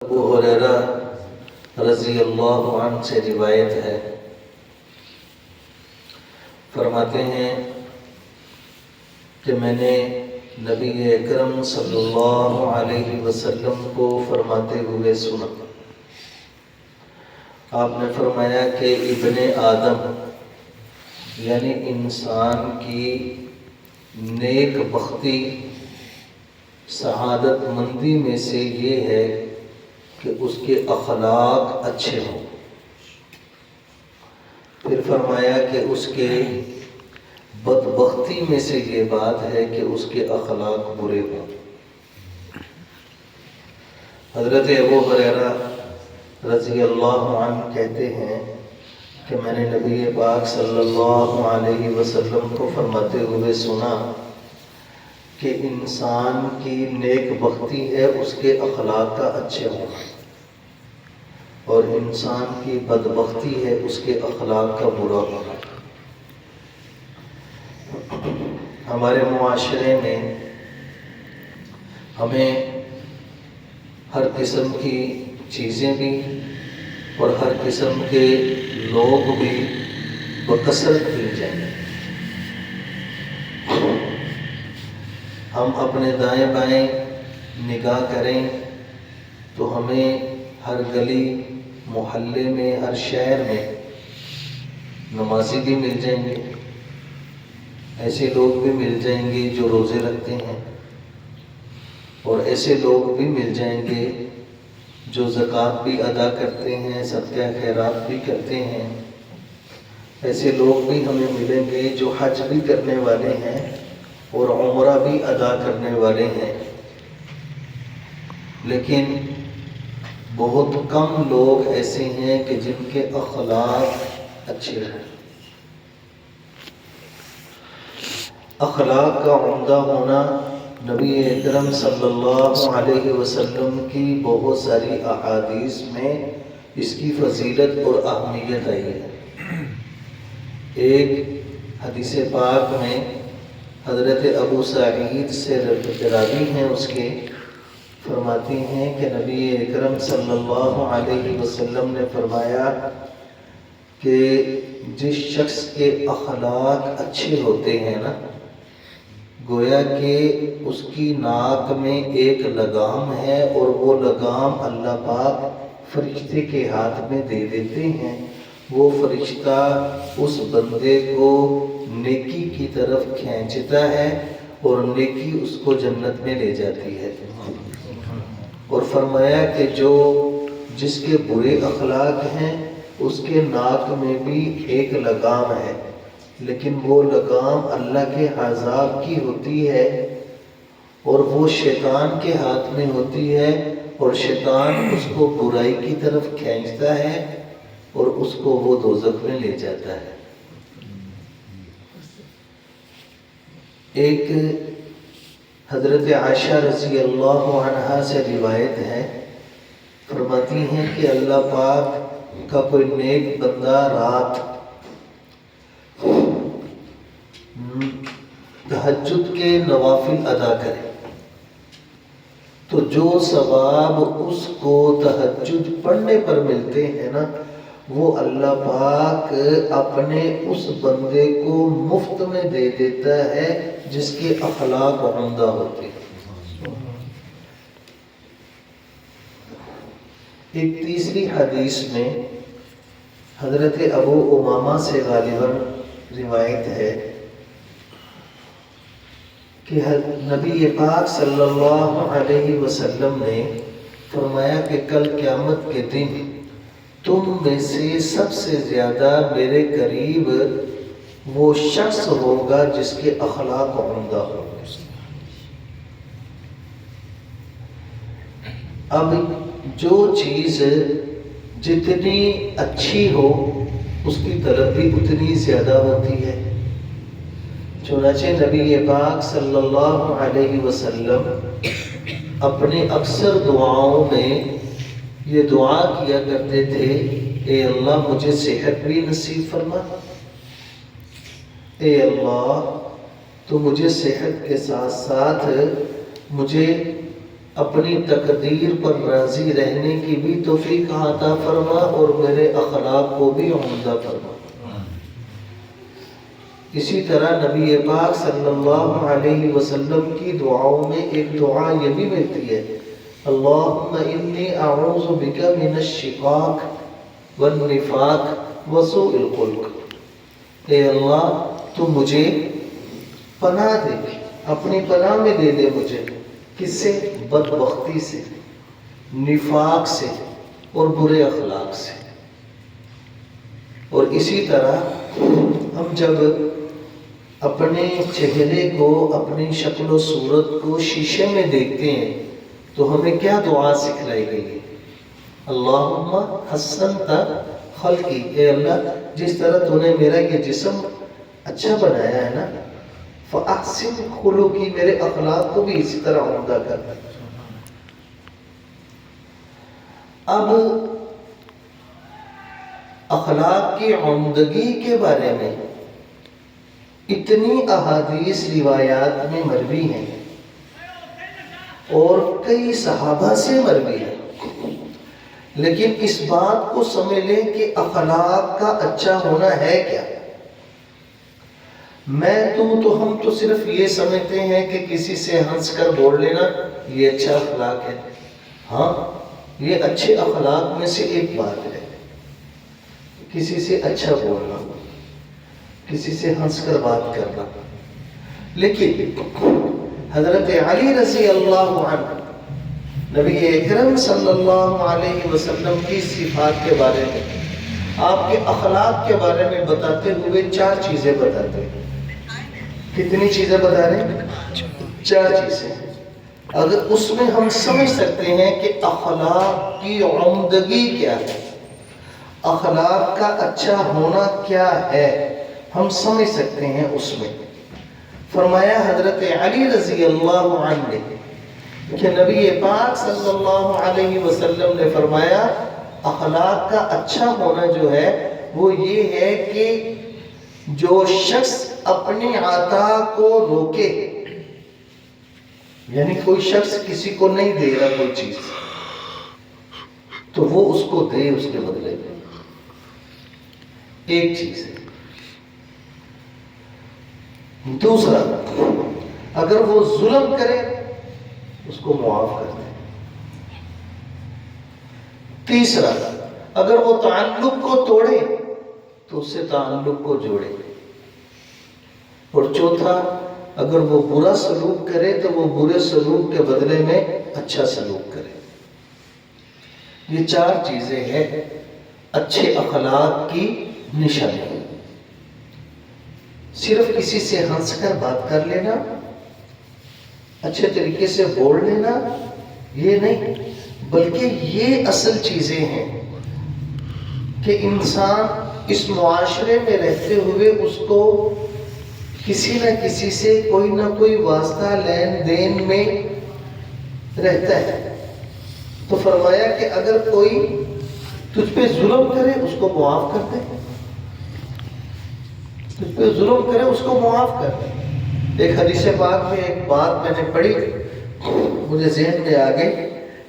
ابو ہریرہ رضی اللہ عنہ سے روایت ہے، فرماتے ہیں کہ میں نے نبی اکرم صلی اللہ علیہ وسلم کو فرماتے ہوئے سنا۔ آپ نے فرمایا کہ ابن آدم یعنی انسان کی نیک بختی سعادت مندی میں سے یہ ہے کہ اس کے اخلاق اچھے ہوں۔ پھر فرمایا کہ اس کے بدبختی میں سے یہ بات ہے کہ اس کے اخلاق برے ہوں۔ حضرت ابو ہریرہ رضی اللہ عنہ کہتے ہیں کہ میں نے نبی پاک صلی اللہ علیہ وسلم کو فرماتے ہوئے سنا کہ انسان کی نیک بختی ہے اس کے اخلاق کا اچھے ہونا، اور انسان کی بدبختی ہے اس کے اخلاق کا برا ہونا۔ ہمارے معاشرے میں ہمیں ہر قسم کی چیزیں بھی اور ہر قسم کے لوگ بھی بکثرت مل جائیں۔ ہم اپنے دائیں بائیں نگاہ کریں تو ہمیں ہر گلی محلے میں ہر شہر میں نمازی بھی مل جائیں گے، ایسے لوگ بھی مل جائیں گے جو روزے رکھتے ہیں، اور ایسے لوگ بھی مل جائیں گے جو زکوٰۃ بھی ادا کرتے ہیں، صدقہ خیرات بھی کرتے ہیں۔ ایسے لوگ بھی ہمیں ملیں گے جو حج بھی کرنے والے ہیں اور عمرہ بھی ادا کرنے والے ہیں، لیکن بہت کم لوگ ایسے ہیں کہ جن کے اخلاق اچھے ہیں۔ اخلاق کا عمدہ ہونا نبی اکرم صلی اللہ علیہ وسلم کی بہت ساری احادیث میں اس کی فضیلت اور اہمیت آئی ہے۔ ایک حدیث پاک میں حضرت ابو سعید سے راوی ہیں، اس کے فرماتی ہیں کہ نبی اکرم صلی اللہ علیہ وسلم نے فرمایا کہ جس شخص کے اخلاق اچھے ہوتے ہیں نا، گویا کہ اس کی ناک میں ایک لگام ہے، اور وہ لگام اللہ پاک فرشتے کے ہاتھ میں دے دیتے ہیں۔ وہ فرشتہ اس بندے کو نیکی کی طرف کھینچتا ہے اور نیکی اس کو جنت میں لے جاتی ہے۔ اور فرمایا کہ جس کے برے اخلاق ہیں اس کے ناک میں بھی ایک لگام ہے، لیکن وہ لگام اللہ کے عذاب کی ہوتی ہے، اور وہ شیطان کے ہاتھ میں ہوتی ہے، اور شیطان اس کو برائی کی طرف کھینچتا ہے اور اس کو وہ دوزخ میں لے جاتا ہے۔ ایک حضرت عائشہ رضی اللہ عنہا سے روایت ہے، فرماتی ہیں کہ اللہ پاک کا کوئی نیک بندہ رات تہجد کے نوافل ادا کرے تو جو ثواب اس کو تہجد پڑھنے پر ملتے ہیں نا، وہ اللہ پاک اپنے اس بندے کو مفت میں دے دیتا ہے جس کے اخلاق عمدہ ہوتے ہیں۔ ایک تیسری حدیث میں حضرت ابو امامہ سے غالباً روایت ہے کہ نبی پاک صلی اللہ علیہ وسلم نے فرمایا کہ کل قیامت کے دن تم میں سے سب سے زیادہ میرے قریب وہ شخص ہوگا جس کے اخلاق عمدہ ہوں گے۔ اب جو چیز جتنی اچھی ہو اس کی طلب بھی اتنی زیادہ ہوتی ہے۔ چنانچہ نبی پاک صلی اللہ علیہ وسلم اپنے اکثر دعاؤں میں یہ دعا کیا کرتے تھے، اے اللہ مجھے صحت بھی نصیب فرما، اے اللہ تو مجھے صحت کے ساتھ ساتھ مجھے اپنی تقدیر پر راضی رہنے کی بھی توفیق عطا فرما اور میرے اخلاق کو بھی عمدہ فرما۔ اسی طرح نبی پاک صلی اللہ علیہ وسلم کی دعاؤں میں ایک دعا یہ بھی ملتی ہے، اللہم انی اعوذ بک من الشقاق والنفاق وسوء الخلق۔ اے اللہ تو مجھے پناہ دے، اپنی پناہ میں دے دے مجھے، کس سے؟ بدبختی سے، نفاق سے اور برے اخلاق سے۔ اور اسی طرح ہم جب اپنے چہرے کو، اپنی شکل و صورت کو شیشے میں دیکھتے ہیں تو ہمیں کیا دعا سکھلائی گئی ہے؟ اللہم حسنت خلقی، اے اللہ جس طرح تو نے میرا یہ جسم اچھا بنایا ہے نا، فاحسن خلقی، میرے اخلاق کو بھی اسی طرح عمدہ کر۔ اب اخلاق کی عمدگی کے بارے میں اتنی احادیث روایات میں مروی ہیں اور کئی صحابہ سے مروی ہے، لیکن اس بات کو سمجھ لیں کہ اخلاق کا اچھا ہونا ہے کیا۔ ہم تو صرف یہ سمجھتے ہیں کہ کسی سے ہنس کر بول لینا یہ اچھا اخلاق ہے۔ ہاں، یہ اچھے اخلاق میں سے ایک بات ہے، کسی سے اچھا بولنا، کسی سے ہنس کر بات کرنا۔ لیکن حضرت علی رضی اللہ عنہ نبی اکرم صلی اللہ علیہ وسلم کی صفات کے بارے میں، آپ کے اخلاق کے بارے میں بتاتے ہوئے 4 چیزیں بتاتے ہیں۔ کتنی چیزیں بتا رہے ہیں؟ 4 چیزیں۔ اگر اس میں ہم سمجھ سکتے ہیں کہ اخلاق کی عمدگی کیا ہے، اخلاق کا اچھا ہونا کیا ہے، ہم سمجھ سکتے ہیں اس میں۔ فرمایا حضرت علی رضی اللہ عنہ نے کہ نبی پاک صلی اللہ علیہ وسلم نے فرمایا اخلاق کا اچھا ہونا جو ہے وہ یہ ہے کہ جو شخص اپنی عطا کو روکے، یعنی کوئی شخص کسی کو نہیں دے رہا کوئی چیز تو وہ اس کو دے اس کے بدلے میں، ایک چیز ہے۔ دوسرا، اگر وہ ظلم کرے اس کو معاف کر دے۔ تیسرا، اگر وہ تعلق کو توڑے تو اس سے تعلق کو جوڑے۔ اور چوتھا، اگر وہ برا سلوک کرے تو وہ برے سلوک کے بدلے میں اچھا سلوک کرے۔ یہ 4 چیزیں ہیں اچھے اخلاق کی نشانی۔ صرف کسی سے ہنس کر بات کر لینا، اچھے طریقے سے بول لینا، یہ نہیں، بلکہ یہ اصل چیزیں ہیں کہ انسان اس معاشرے میں رہتے ہوئے اس کو کسی نہ کسی سے کوئی نہ کوئی واسطہ لین دین میں رہتا ہے۔ تو فرمایا کہ اگر کوئی تجھ پہ ظلم کرے اس کو معاف کر دے، تجھ پہ ظلم کرے اس کو معاف کر دے۔ ایک حدیث پاک میں ایک بات میں نے پڑھی، مجھے ذہن میں آ گئی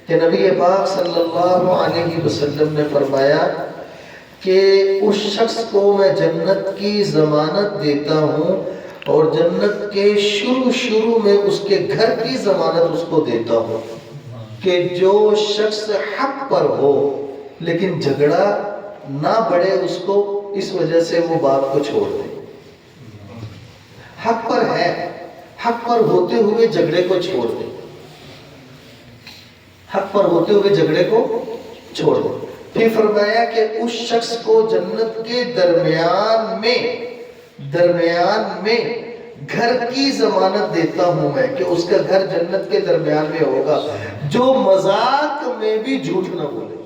کہ نبی پاک صلی اللہ علیہ وسلم نے فرمایا کہ اس شخص کو میں جنت کی ضمانت دیتا ہوں اور جنت کے شروع میں اس کے گھر کی ضمانت اس کو دیتا ہوں کہ جو شخص حق پر ہو لیکن جھگڑا نہ بڑھے اس کو، اس وجہ سے وہ بات کو چھوڑ دے۔ حق پر ہے، حق پر ہوتے ہوئے جھگڑے کو چھوڑ دے، حق پر ہوتے ہوئے جھگڑے کو چھوڑ دے۔ پھر فرمایا کہ اس شخص کو جنت کے درمیان میں گھر کی ضمانت دیتا ہوں میں کہ اس کا گھر جنت کے درمیان میں ہوگا، جو مذاق میں بھی جھوٹ نہ بولے۔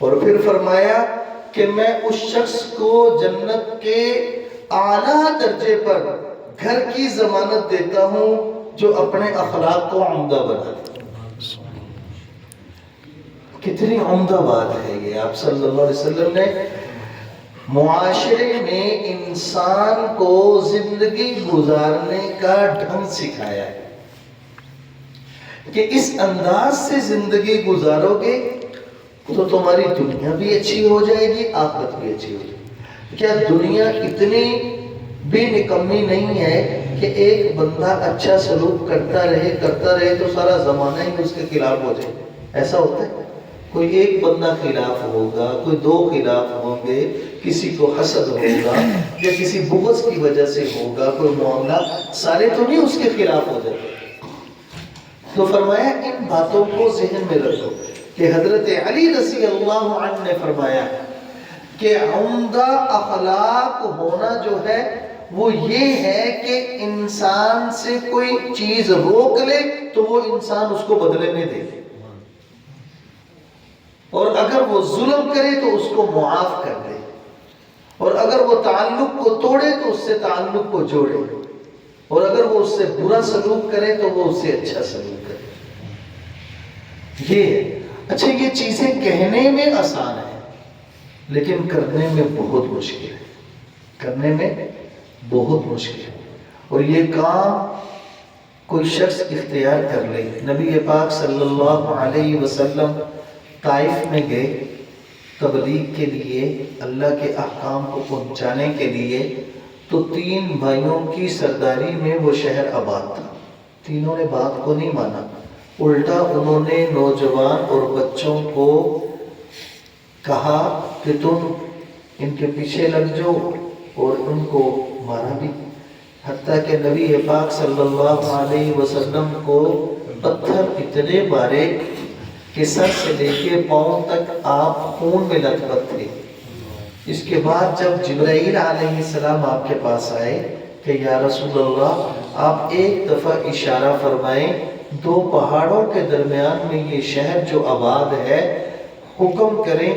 اور پھر فرمایا کہ میں اس شخص کو جنت کے اعلیٰ درجے پر گھر کی ضمانت دیتا ہوں جو اپنے اخلاق کو عمدہ بنا دے۔ کتنی عمدہ بات ہے یہ، آپ صلی اللہ علیہ وسلم نے معاشرے میں انسان کو زندگی گزارنے کا ڈھنگ سکھایا ہے۔ کہ اس انداز سے زندگی گزارو گے تو تمہاری دنیا بھی اچھی ہو جائے گی، آخرت بھی اچھی ہو جائے گی۔ کیا دنیا اتنی بھی نکمی نہیں ہے کہ ایک بندہ اچھا سلوک کرتا رہے تو سارا زمانہ ہی اس کے خلاف ہو جائے؟ ایسا ہوتا ہے؟ کوئی ایک بندہ خلاف ہوگا، کوئی دو خلاف ہوں گے، کسی کو حسد ہوگا یا کسی بغض کی وجہ سے ہوگا کوئی معاملہ، سارے تو نہیں اس کے خلاف ہو جاتے۔ تو فرمایا ان باتوں کو ذہن میں رکھو کہ حضرت علی رضی اللہ عنہ نے فرمایا کہ عمدہ اخلاق ہونا جو ہے وہ یہ ہے کہ انسان سے کوئی چیز روک لے تو وہ انسان اس کو بدلے میں دے، اور اگر وہ ظلم کرے تو اس کو معاف کر دے، اور اگر وہ تعلق کو توڑے تو اس سے تعلق کو جوڑے، اور اگر وہ اس سے برا سلوک کرے تو وہ اس سے اچھا سلوک کرے۔ یہ اچھا، یہ چیزیں کہنے میں آسان ہیں لیکن کرنے میں بہت مشکل ہے، کرنے میں بہت مشکل ہے۔ اور یہ کام کوئی شخص اختیار کر لے۔ نبی پاک صلی اللہ علیہ وسلم طائف میں گئے تبلیغ کے لیے، اللہ کے احکام کو پہنچانے کے لیے، تو 3 بھائیوں کی سرداری میں وہ شہر آباد تھا۔ تینوں نے بات کو نہیں مانا، الٹا انہوں نے نوجوان اور بچوں کو کہا کہ تم ان کے پیچھے لگ جاؤ، اور ان کو مارا بھی، حتیٰ کہ نبی پاک صلی اللہ علیہ وسلم کو پتھر اتنے مارے کہ سر سے لے کے پاؤں تک آپ خون میں لت پت تھے۔ اس کے بعد جب جبرائیل علیہ السلام آپ کے پاس آئے کہ یا رسول اللہ آپ ایک دفعہ اشارہ فرمائیں، 2 پہاڑوں کے درمیان میں یہ شہر جو آباد ہے، حکم کریں،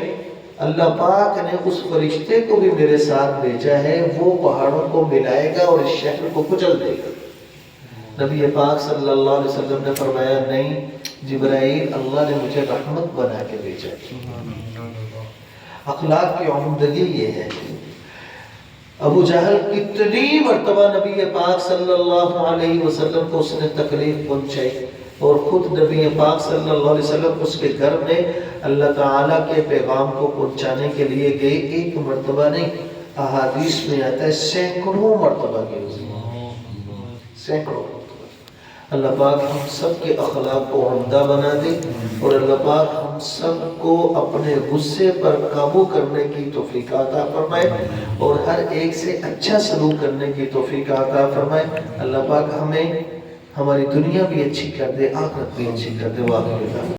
اللہ پاک نے اس فرشتے کو بھی میرے ساتھ بھیجا ہے، وہ پہاڑوں کو ملائے گا اور اس شہر کو کچل دے گا۔ نبی پاک صلی اللہ علیہ وسلم نے فرمایا نہیں جبرائیل، اللہ نے مجھے رحمت بنا کے بھیجا۔ اخلاق کی عمدگی یہ ہے۔ ابو جہل کتنی مرتبہ نبی پاک صلی اللہ علیہ وسلم کو اس نے تکلیف پہنچائی، اور خود نبی پاک صلی اللہ علیہ وسلم اس کے گھر میں اللہ تعالیٰ کے پیغام کو پہنچانے کے لیے گئے۔ ایک مرتبہ نہیں، احادیث میں آتا ہے سینکڑوں مرتبہ گئے، سینکڑوں مرتبہ۔ اللہ پاک ہم سب کے اخلاق کو عمدہ بنا دے، اور اللہ پاک ہم سب کو اپنے غصے پر قابو کرنے کی توفیق عطا فرمائے، اور ہر ایک سے اچھا سلوک کرنے کی توفیق عطا فرمائے۔ اللہ پاک ہمیں ہماری دنیا بھی اچھی کر دے، آخرت بھی اچھی کر دے۔ واقعی